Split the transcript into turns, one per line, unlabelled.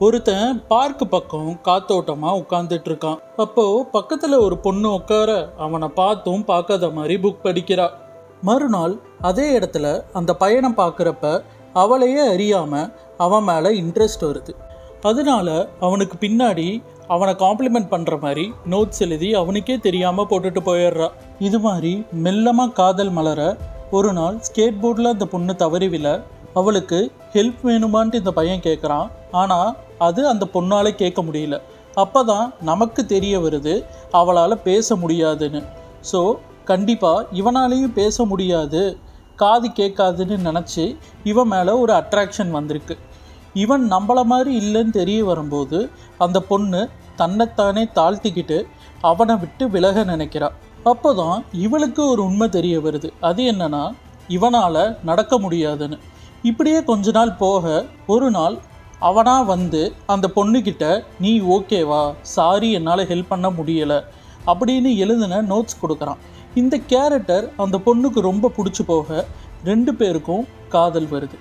ஒருத்தன் பார்க்கு பக்கம் காத்தோட்டமா உட்காந்துட்டு இருக்கான். அப்போ பக்கத்துல ஒரு பொண்ணு உட்கார அவனை பார்த்தும் பார்க்காத மாதிரி புக் படிக்கிறா. மறுநாள் அதே இடத்துல அந்த பையனை பார்க்குறப்ப அவளையே அறியாம அவன் மேல இன்ட்ரெஸ்ட் வருது. அதனால அவனுக்கு பின்னாடி அவனை காம்ப்ளிமெண்ட் பண்ணுற மாதிரி நோட்ஸ் எழுதி அவனுக்கே தெரியாமல் போட்டுட்டு போயிடுறா. இது மாதிரி மெல்லமாக காதல் மலர ஒரு நாள் ஸ்கேட் போர்டில் அந்த பொண்ணு தவறி விழ அவளுக்கு ஹெல்ப் வேணுமான்ட்டு இந்த பையன் கேட்குறான். ஆனால் அது அந்த பொண்ணால் கேட்க முடியல. அப்போ தான் நமக்கு தெரிய வருது அவளால் பேச முடியாதுன்னு. ஸோ கண்டிப்பாக இவனாலேயும் பேச முடியாது, காது கேட்காதுன்னு நினச்சி இவன் மேலே ஒரு அட்ராக்ஷன் வந்திருக்கு. இவன் நம்மளை மாதிரி இல்லைன்னு தெரிய வரும்போது அந்த பொண்ணு தன்னைத்தானே தாழ்த்திக்கிட்டு அவனை விட்டு விலக நினைக்கிறா. அப்போ தான் இவளுக்கு ஒரு உண்மை தெரிய வருது. அது என்னன்னா, இவனால் நடக்க முடியாதுன்னு. இப்படியே கொஞ்ச நாள் போக ஒரு நாள் அவனாக வந்து அந்த பொண்ணுக்கிட்ட நீ ஓகேவா, சாரி என்னால் ஹெல்ப் பண்ண முடியலை அப்படின்னு எழுதின நோட்ஸ் கொடுக்குறான். இந்த கேரக்டர் அந்த பொண்ணுக்கு ரொம்ப பிடிச்சி போக 2 பேருக்கும் காதல் வருது.